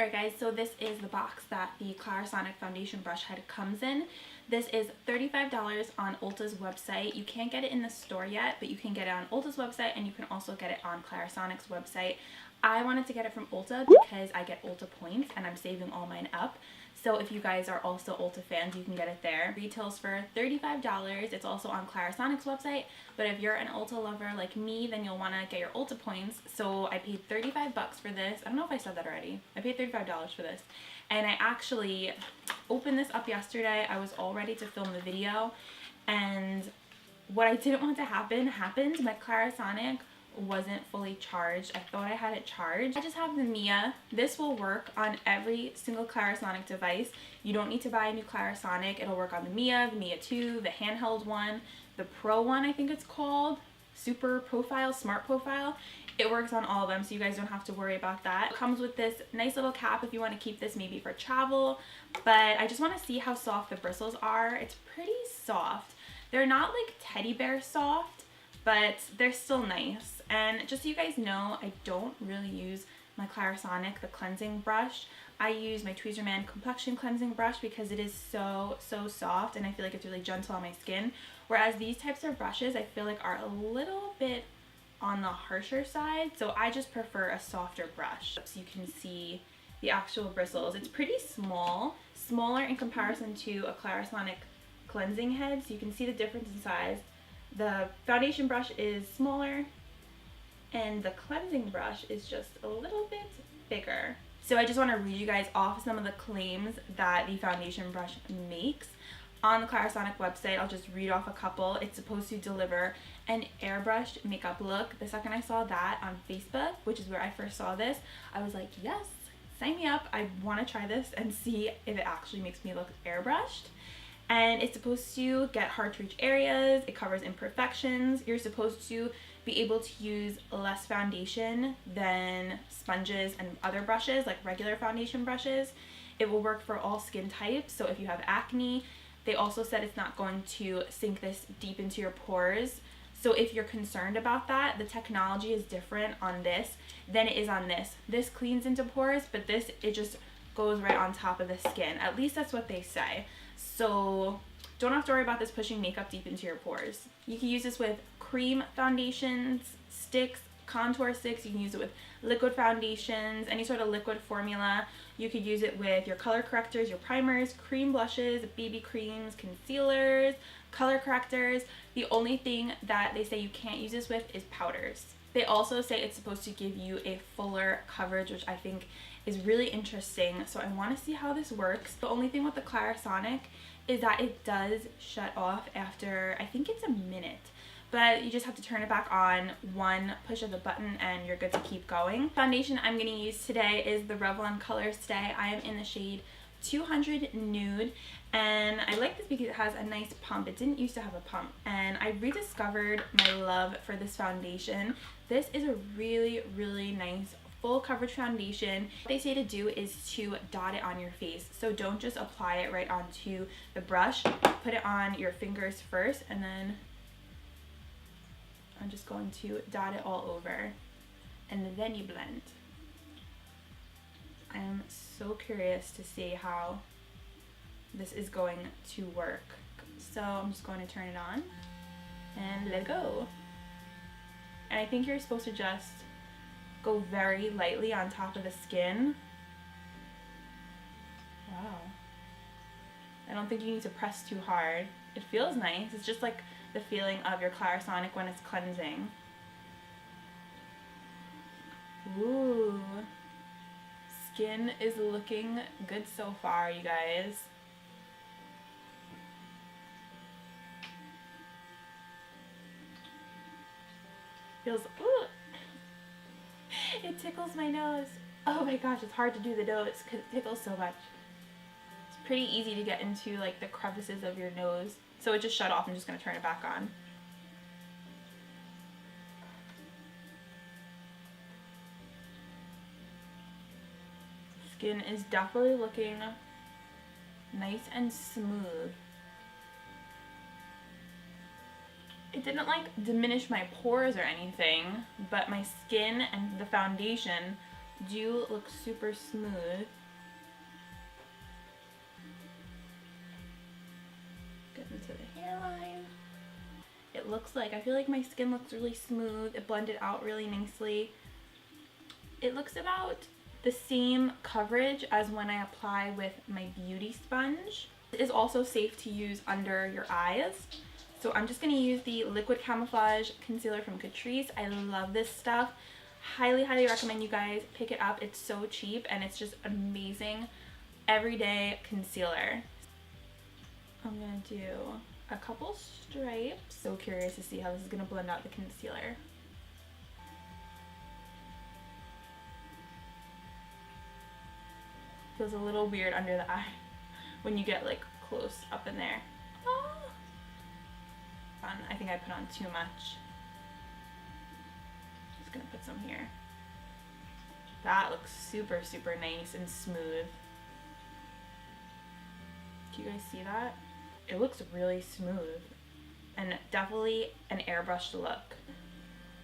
Alright guys, so this is the box that the Clarisonic foundation brush head comes in. This is $35 on Ulta's website. You can't get it in the store yet, but you can get it on Ulta's website and you can also get it on Clarisonic's website. I wanted to get it from Ulta because I get Ulta points and I'm saving all mine up. So if you guys are also Ulta fans, you can get it there. Retails for $35. It's also on Clarisonic's website, but if you're an Ulta lover like me, then you'll want to get your Ulta points. So I paid 35 bucks for this. I don't know if I said that already. I paid $35 for this. And I actually opened this up yesterday. I was all ready to film the video, and what I didn't want to happen happened. My Clarisonic wasn't fully charged. I thought I had it charged. I just have the Mia. This will work on every single Clarisonic device. You don't need to buy a new Clarisonic. It'll work on the Mia 2, the handheld one, the Pro one I think it's called, Super Profile, Smart Profile. It works on all of them, so you guys don't have to worry about that. It comes with this nice little cap if you want to keep this maybe for travel, but I just want to see how soft the bristles are. It's pretty soft. They're not like teddy bear soft, but they're still nice. And just so you guys know, I don't really use my Clarisonic, the cleansing brush. I use my Tweezerman complexion cleansing brush because it is so soft and I feel like it's really gentle on my skin. Whereas these types of brushes I feel like are a little bit on the harsher side, so I just prefer a softer brush. So you can see the actual bristles. It's pretty small, smaller in comparison to a Clarisonic cleansing head, so you can see the difference in size. The foundation brush is smaller and the cleansing brush is just a little bit bigger. So I just want to read you guys off some of the claims that the foundation brush makes. On the Clarisonic website, I'll just read off a couple. It's supposed to deliver an airbrushed makeup look. The second I saw that on Facebook, which is where I first saw this, I was like, yes, sign me up. I want to try this and see if it actually makes me look airbrushed. And it's supposed to get hard to reach areas. It covers imperfections. You're supposed to be able to use less foundation than sponges and other brushes, like regular foundation brushes. It will work for all skin types. So if you have acne, they also said it's not going to sink this deep into your pores. So if you're concerned about that, the technology is different on this than it is on this. This cleans into pores, but this, it just goes right on top of the skin. At least that's what they say. So don't have to worry about this pushing makeup deep into your pores. You can use this with cream foundations, sticks, contour sticks. You can use it with liquid foundations, any sort of liquid formula. You could use it with your color correctors, your primers, cream blushes, BB creams, concealers, color correctors. The only thing that they say you can't use this with is powders. They also say it's supposed to give you a fuller coverage, which I think is really interesting. So I want to see how this works. The only thing with the Clarisonic is that it does shut off after, I think it's a minute. But you just have to turn it back on, one push of the button, and you're good to keep going. Foundation I'm going to use today is the Revlon Color Stay. I am in the shade 200 Nude, and I like this because it has a nice pump. It didn't used to have a pump, and I rediscovered my love for this foundation. This is a really nice full coverage foundation. What they say to do is to dot it on your face. So don't just apply it right onto the brush. Put it on your fingers first, and then I'm just going to dot it all over, and then you blend. I am so curious to see how this is going to work. So I'm just going to turn it on and let go. And I think you're supposed to just go very lightly on top of the skin. Wow. I don't think you need to press too hard. It feels nice. It's just like the feeling of your Clarisonic when it's cleansing. Ooh. Skin is looking good so far, you guys. Feels, ooh. It tickles my nose. Oh my gosh, it's hard to do the nose because it tickles so much. It's pretty easy to get into like the crevices of your nose. So it just shut off. I'm just going to turn it back on. Skin is definitely looking nice and smooth. It didn't like diminish my pores or anything, but my skin and the foundation do look super smooth. Get into the hairline. It looks like, I feel like my skin looks really smooth. It blended out really nicely. It looks about the same coverage as when I apply with my beauty sponge. It is also safe to use under your eyes. So I'm just going to use the Liquid Camouflage Concealer from Catrice. I love this stuff. Highly, highly recommend you guys pick it up. It's so cheap and it's just amazing everyday concealer. I'm going to do a couple stripes. So curious to see how this is going to blend out the concealer. Feels a little weird under the eye when you get like close up in there. Oh. I think I put on too much. Just gonna put some here. That looks super, super nice and smooth. Do you guys see that? It looks really smooth and definitely an airbrushed look.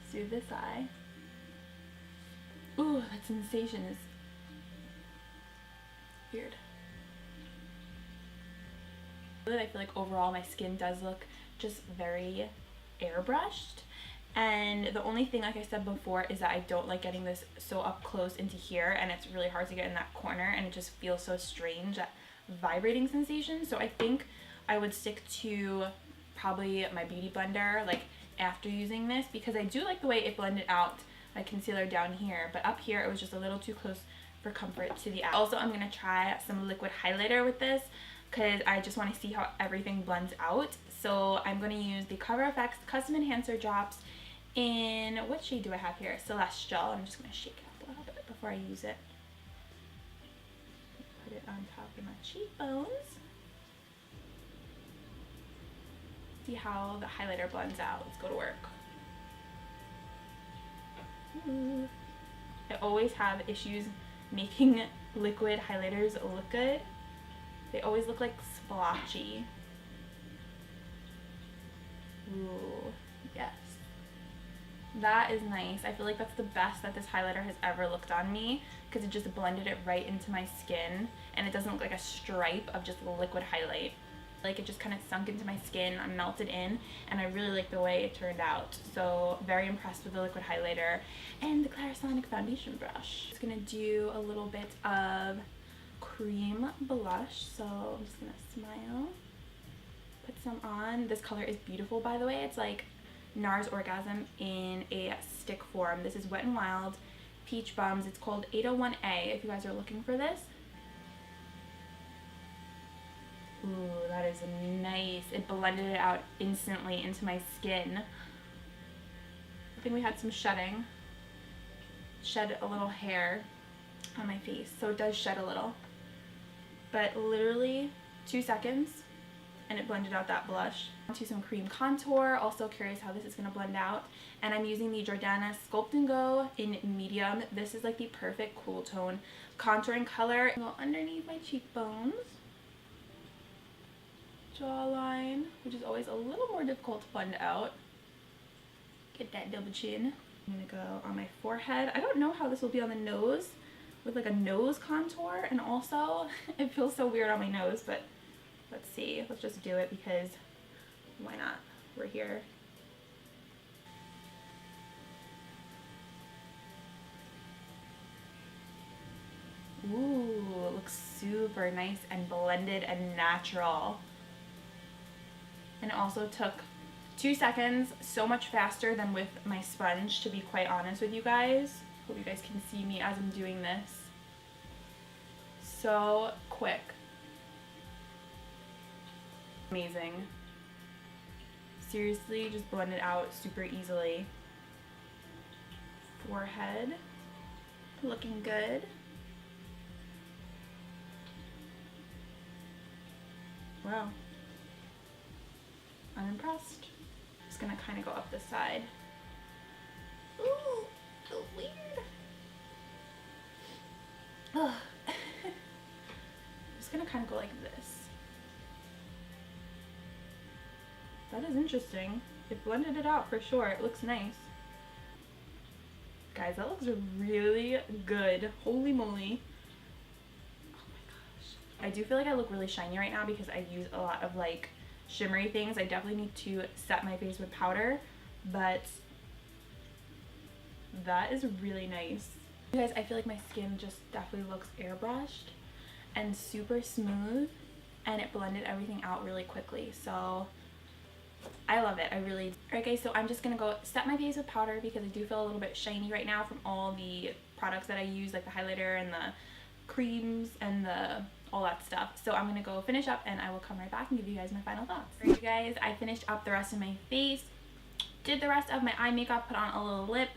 Let's do this eye. Ooh, that sensation is weird. I feel like overall my skin does look just very airbrushed, and the only thing, like I said before, is that I don't like getting this so up close into here, and it's really hard to get in that corner, and it just feels so strange, that vibrating sensation. So I think I would stick to probably my beauty blender like after using this, because I do like the way it blended out my concealer down here, but up here it was just a little too close for comfort to the eye. Also, I'm gonna try some liquid highlighter with this because I just want to see how everything blends out. So I'm going to use the Cover FX Custom Enhancer Drops in, what shade do I have here? Celestial. I'm just going to shake it up a little bit before I use it. Put it on top of my cheekbones. See how the highlighter blends out. Let's go to work. Ooh. I always have issues making liquid highlighters look good. They always look like splotchy. Ooh, yes. That is nice. I feel like that's the best that this highlighter has ever looked on me, because it just blended it right into my skin and it doesn't look like a stripe of just liquid highlight. Like, it just kind of sunk into my skin and melted in, and I really like the way it turned out. So very impressed with the liquid highlighter and the Clarisonic foundation brush. Just gonna do a little bit of cream blush, so I'm just gonna smile, put some on. This color is beautiful, by the way. It's like NARS Orgasm in a stick form. This is Wet n Wild Peach Bums. It's called 801A if you guys are looking for this. Ooh, that is nice. It blended it out instantly into my skin. I think we had some shedding. Shed a little hair on my face, so it does shed a little. But literally 2 seconds and it blended out that blush. Onto some cream contour. Also curious how this is going to blend out. And I'm using the Jordana Sculpt and Go in medium. This is like the perfect cool tone contouring color. Go underneath my cheekbones. Jawline, which is always a little more difficult to blend out. Get that double chin. I'm going to go on my forehead. I don't know how this will be on the nose, with like a nose contour, and also it feels so weird on my nose, but let's see. Let's just do it because why not? We're here. Ooh, it looks super nice and blended and natural. And it also took 2 seconds, so much faster than with my sponge, to be quite honest with you guys. Hope you guys can see me as I'm doing this. So quick. Amazing. Seriously, just blend it out super easily. Forehead, looking good. Wow. I'm impressed. Just gonna kind of go up this side. Ooh, so weird. Ugh. I'm just gonna kind of go like this. That is interesting. It blended it out for sure. It looks nice. Guys, that looks really good. Holy moly. Oh my gosh. I do feel like I look really shiny right now because I use a lot of like shimmery things. I definitely need to set my face with powder, but that is really nice. You guys, I feel like my skin just definitely looks airbrushed and super smooth, and it blended everything out really quickly. So I love it. I really. Alright guys, so I'm just gonna go set my face with powder because I do feel a little bit shiny right now from all the products that I use, like the highlighter and the creams and all that stuff. So I'm gonna go finish up and I will come right back and give you guys my final thoughts. Alright you guys, I finished up the rest of my face, did the rest of my eye makeup, put on a little lip,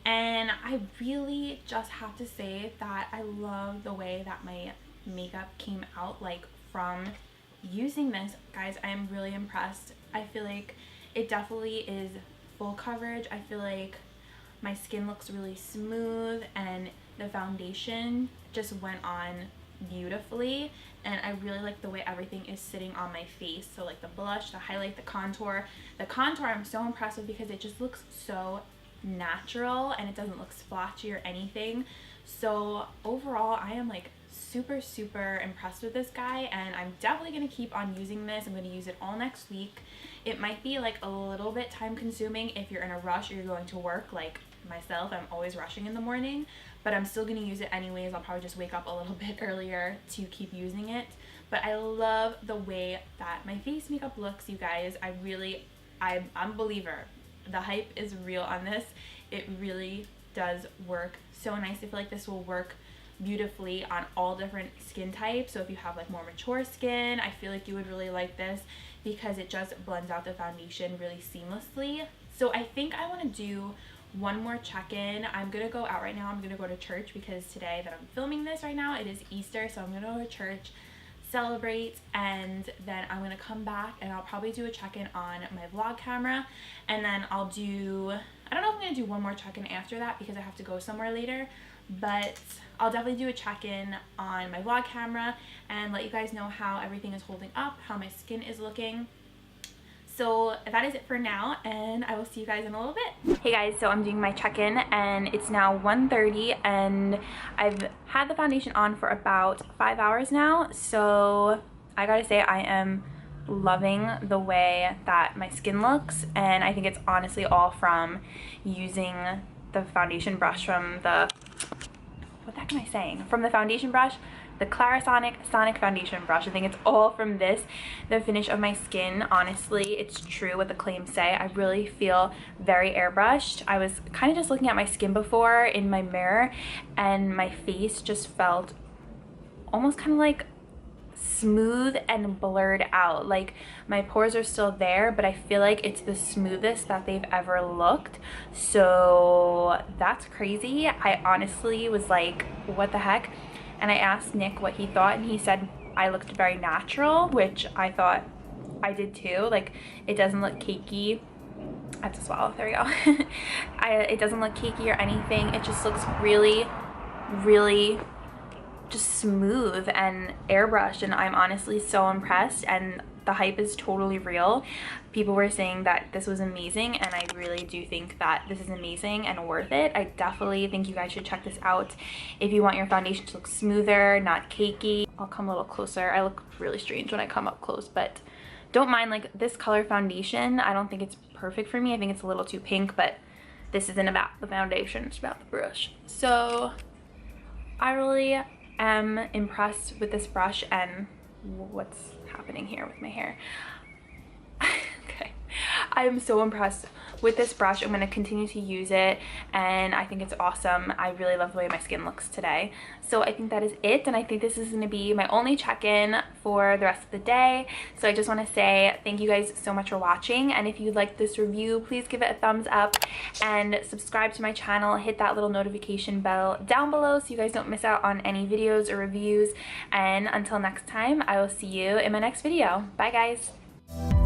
and I really just have to say that I love the way that my makeup came out, like from using this. Guys, I am really impressed. I feel like it definitely is full coverage. I feel like my skin looks really smooth and the foundation just went on beautifully, and I really like the way everything is sitting on my face. So like the blush, the highlight, the contour I'm so impressed with because it just looks so natural and it doesn't look splotchy or anything. So overall I am like super impressed with this guy, and I'm definitely going to keep on using this. I'm going to use it all next week. It might be like a little bit time consuming if you're in a rush or you're going to work, like myself. I'm always rushing in the morning, but I'm still going to use it anyways. I'll probably just wake up a little bit earlier to keep using it. But I love the way that my face makeup looks, you guys. I'm a believer. The hype is real on this. It really does work so nice. I feel like this will work beautifully on all different skin types. So if you have like more mature skin, I feel like you would really like this because it just blends out the foundation really seamlessly. So I think I want to do one more check-in. I'm gonna go out right now. I'm gonna go to church because today that I'm filming this right now, it is Easter. So I'm gonna go to church, celebrate, and then I'm gonna come back and I'll probably do a check-in on my vlog camera, and then I'll do, I don't know if I'm gonna do one more check-in after that because I have to go somewhere later, but I'll definitely do a check-in on my vlog camera and let you guys know how everything is holding up, how my skin is looking. So that is it for now, and I will see you guys in a little bit. Hey guys, so I'm doing my check-in and it's now 1:30 and I've had the foundation on for about 5 hours now. So I gotta say I am loving the way that my skin looks, and I think it's honestly all from using the foundation brush from the, what the heck am I saying? From the foundation brush, the Clarisonic foundation brush. I think it's all from this. The finish of my skin, honestly, it's true what the claims say. I really feel very airbrushed. I was kind of just looking at my skin before in my mirror and my face just felt almost kind of like smooth and blurred out. Like my pores are still there, but I feel like it's the smoothest that they've ever looked. So that's crazy. I honestly was like, what the heck? And I asked Nick what he thought, and he said I looked very natural, which I thought I did too. Like it doesn't look cakey. I have to swallow. There we go. It doesn't look cakey or anything. It just looks really just smooth and airbrushed, and I'm honestly so impressed, and the hype is totally real. People were saying that this was amazing, and I really do think that this is amazing and worth it. I definitely think you guys should check this out if you want your foundation to look smoother, not cakey. I'll come a little closer. I look really strange when I come up close, but don't mind. Like this color foundation, I don't think it's perfect for me. I think it's a little too pink, but this isn't about the foundation, it's about the brush. So I really am impressed with this brush and what's happening here with my hair. Okay, I am so impressed with this brush. I'm going to continue to use it, and I think it's awesome. I really love the way my skin looks today. So I think that is it, and I think this is going to be my only check-in for the rest of the day. So I just want to say thank you guys so much for watching, and if you liked this review, please give it a thumbs up and subscribe to my channel. Hit that little notification bell down below so you guys don't miss out on any videos or reviews. And until next time, I will see you in my next video. Bye guys.